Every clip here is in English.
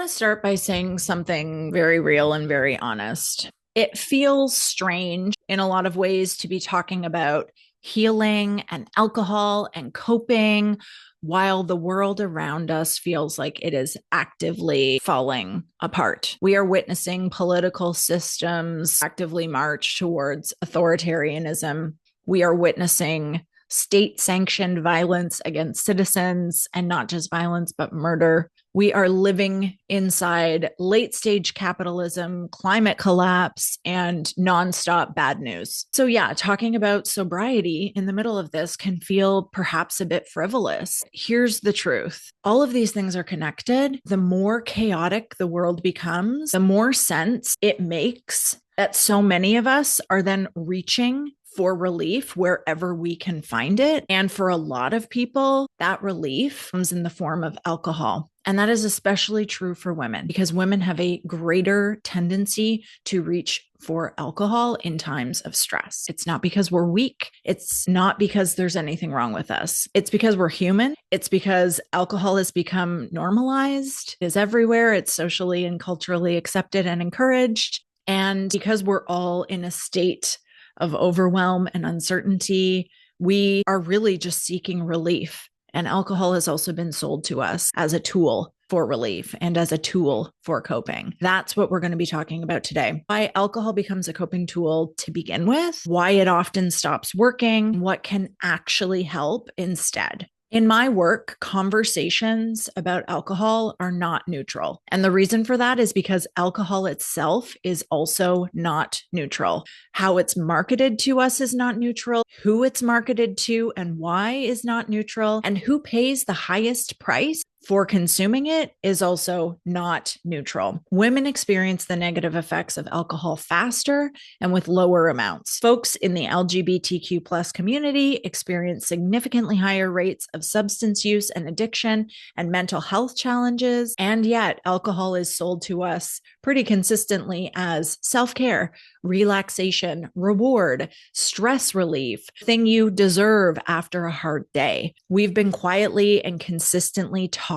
want to start by saying something very real and very honest. It feels strange in a lot of ways to be talking about healing and alcohol and coping while the world around us feels like it is actively falling apart. We are witnessing political systems actively march towards authoritarianism. We are witnessing state sanctioned violence against citizens, and not just violence, but murder. We are living inside late stage capitalism, climate collapse, and nonstop bad news. So, yeah, talking about sobriety in the middle of this can feel perhaps a bit frivolous. Here's the truth: all of these things are connected. The more chaotic the world becomes, the more sense it makes that so many of us are then reaching for relief wherever we can find it. And for a lot of people, that relief comes in the form of alcohol. And that is especially true for women because women have a greater tendency to reach for alcohol in times of stress. It's not because we're weak. It's not because there's anything wrong with us. It's because we're human. It's because alcohol has become normalized, is everywhere. It's socially and culturally accepted and encouraged. And because we're all in a state of overwhelm and uncertainty, we are really just seeking relief. And alcohol has also been sold to us as a tool for relief and as a tool for coping. That's what we're going to be talking about today. Why alcohol becomes a coping tool to begin with, why it often stops working, what can actually help instead. In my work, conversations about alcohol are not neutral. And the reason for that is because alcohol itself is also not neutral. How it's marketed to us is not neutral. Who it's marketed to and why is not neutral. And who pays the highest price for consuming it is also not neutral. Women experience the negative effects of alcohol faster and with lower amounts. Folks in the LGBTQ plus community experience significantly higher rates of substance use and addiction and mental health challenges. And yet alcohol is sold to us pretty consistently as self-care, relaxation, reward, stress relief, thing you deserve after a hard day. We've been quietly and consistently taught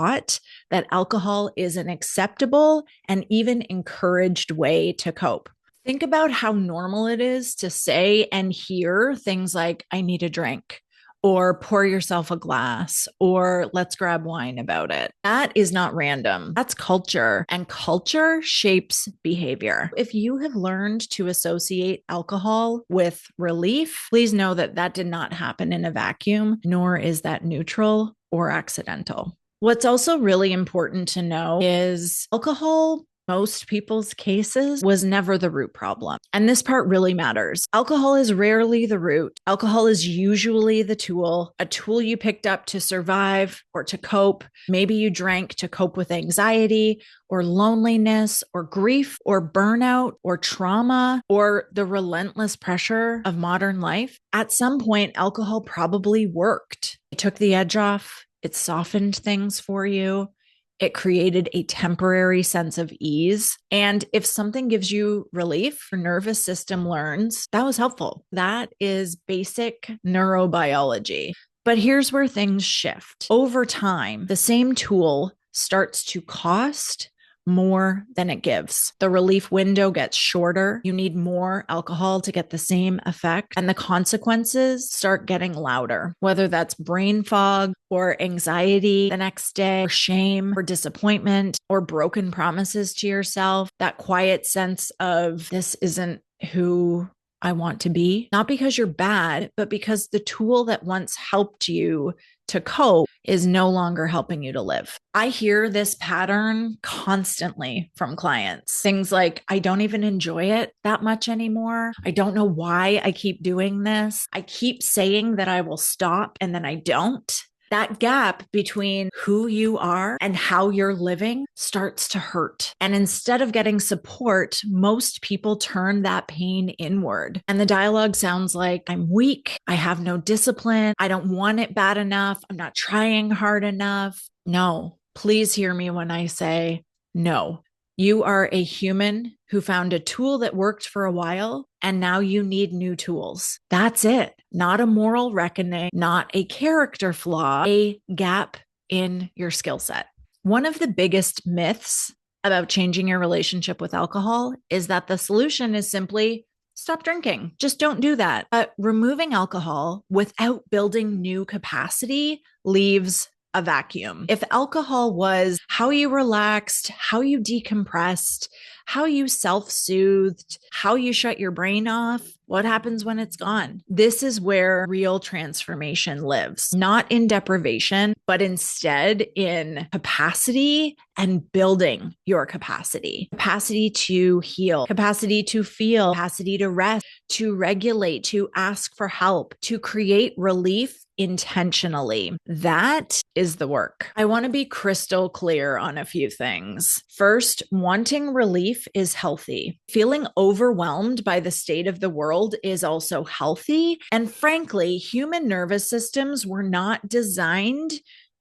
that alcohol is an acceptable and even encouraged way to cope. Think about how normal it is to say and hear things like, I need a drink, or pour yourself a glass, or let's grab wine about it. That is not random. That's culture, and culture shapes behavior. If you have learned to associate alcohol with relief, please know that that did not happen in a vacuum, nor is that neutral or accidental. What's also really important to know is alcohol, most people's cases, was never the root problem. And this part really matters. Alcohol is rarely the root. Alcohol is usually the tool, a tool you picked up to survive or to cope. Maybe you drank to cope with anxiety or loneliness or grief or burnout or trauma or the relentless pressure of modern life. At some point, alcohol probably worked. It took the edge off. It softened things for you. It created a temporary sense of ease. And if something gives you relief, your nervous system learns that was helpful. That is basic neurobiology. But here's where things shift. Over time, the same tool starts to cost more than it gives. The relief window gets shorter. You need more alcohol to get the same effect. And the consequences start getting louder, whether that's brain fog or anxiety the next day, or shame or disappointment or broken promises to yourself, that quiet sense of this isn't who I want to be, not because you're bad, but because the tool that once helped you to cope is no longer helping you to live. I hear this pattern constantly from clients. Things like, I don't even enjoy it that much anymore. I don't know why I keep doing this. I keep saying that I will stop and then I don't. That gap between who you are and how you're living starts to hurt. And instead of getting support, most people turn that pain inward. And the dialogue sounds like, I'm weak. I have no discipline. I don't want it bad enough. I'm not trying hard enough. No, please hear me when I say no. You are a human who found a tool that worked for a while, and now you need new tools. That's it. Not a moral reckoning, not a character flaw, a gap in your skill set. One of the biggest myths about changing your relationship with alcohol is that the solution is simply stop drinking. Just don't do that. But removing alcohol without building new capacity leaves a vacuum. If alcohol was how you relaxed, how you decompressed, how you self-soothed, how you shut your brain off, what happens when it's gone? This is where real transformation lives, not in deprivation, but instead in capacity and building your capacity to heal, capacity to feel, capacity to rest, to regulate, to ask for help, to create relief intentionally. That is the work. I want to be crystal clear on a few things. First, wanting relief is healthy. Feeling overwhelmed by the state of the world is also healthy. And frankly, human nervous systems were not designed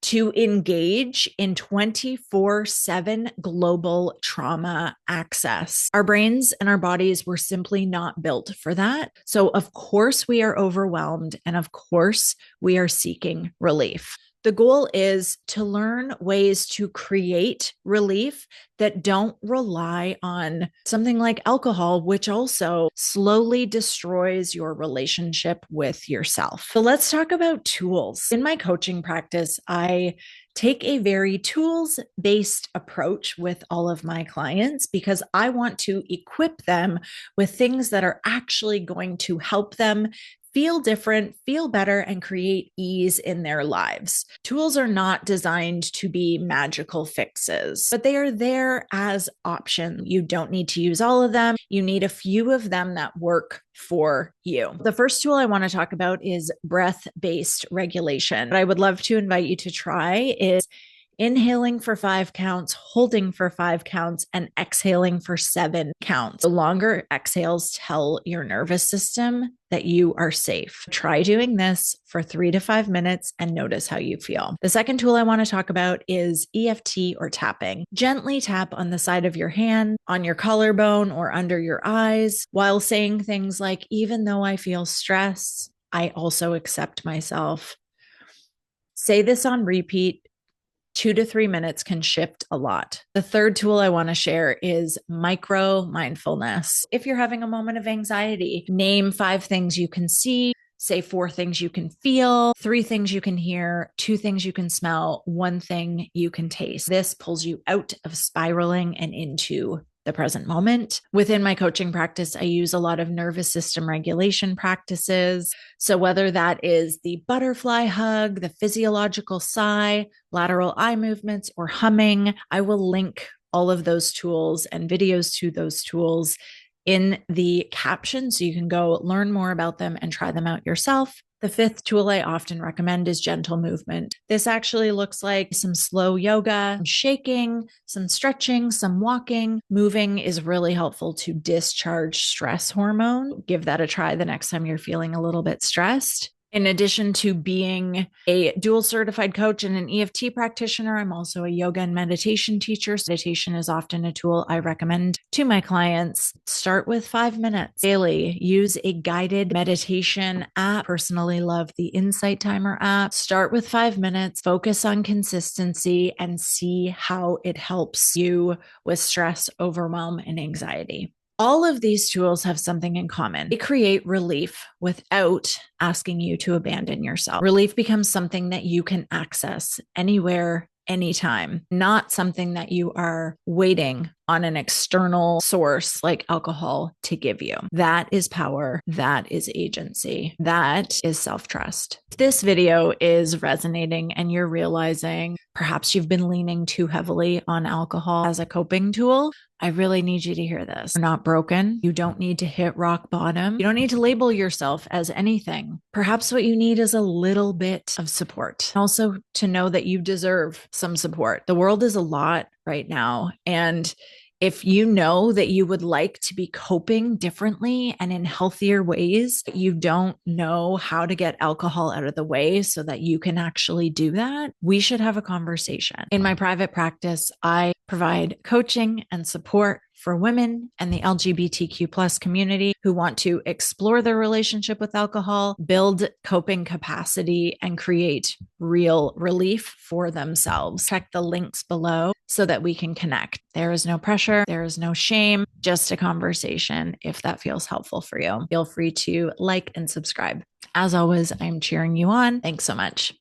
to engage in 24/7 global trauma access. Our brains and our bodies were simply not built for that. So of course we are overwhelmed, and of course we are seeking relief. The goal is to learn ways to create relief that don't rely on something like alcohol, which also slowly destroys your relationship with yourself. So let's talk about tools. In my coaching practice, I take a very tools-based approach with all of my clients because I want to equip them with things that are actually going to help them feel different, feel better, and create ease in their lives. Tools are not designed to be magical fixes, but they are there as options. You don't need to use all of them. You need a few of them that work for you. The first tool I want to talk about is breath-based regulation. What I would love to invite you to try is inhaling for 5 counts, holding for 5 counts, and exhaling for 7 counts. The longer exhales tell your nervous system that you are safe. Try doing this for 3 to 5 minutes and notice how you feel. The second tool I want to talk about is EFT or tapping. Gently tap on the side of your hand, on your collarbone, or under your eyes while saying things like, even though I feel stress, I also accept myself. Say this on repeat. 2 to 3 minutes can shift a lot. The third tool I want to share is micro mindfulness. If you're having a moment of anxiety, name 5 things you can see, say 4 things you can feel, 3 things you can hear, 2 things you can smell, 1 thing you can taste. This pulls you out of spiraling and into the present moment. Within my coaching practice, I use a lot of nervous system regulation practices. So whether that is the butterfly hug, the physiological sigh, lateral eye movements, or humming, I will link all of those tools and videos to those tools in the caption so you can go learn more about them and try them out yourself. The 5th tool I often recommend is gentle movement. This actually looks like some slow yoga, some shaking, some stretching, some walking. Moving is really helpful to discharge stress hormone. Give that a try the next time you're feeling a little bit stressed. In addition to being a dual certified coach and an EFT practitioner, I'm also a yoga and meditation teacher. Meditation is often a tool I recommend to my clients. Start with 5 minutes daily. Use a guided meditation app. Personally love the Insight Timer app. Start with 5 minutes, focus on consistency, and see how it helps you with stress, overwhelm, and anxiety. All of these tools have something in common. They create relief without asking you to abandon yourself. Relief becomes something that you can access anywhere, anytime, not something that you are waiting on an external source like alcohol to give you. That is power. That is agency. That is self-trust. If this video is resonating and you're realizing perhaps you've been leaning too heavily on alcohol as a coping tool, I really need you to hear this. You're not broken. You don't need to hit rock bottom. You don't need to label yourself as anything. Perhaps what you need is a little bit of support. Also to know that you deserve some support. The world is a lot right now. And if you know that you would like to be coping differently and in healthier ways, you don't know how to get alcohol out of the way so that you can actually do that, we should have a conversation. In my private practice, I provide coaching and support for women and the LGBTQ plus community who want to explore their relationship with alcohol, build coping capacity, and create real relief for themselves. Check the links below so that we can connect. There is no pressure. There is no shame, just a conversation. If that feels helpful for you, feel free to like and subscribe. As always, I'm cheering you on. Thanks so much.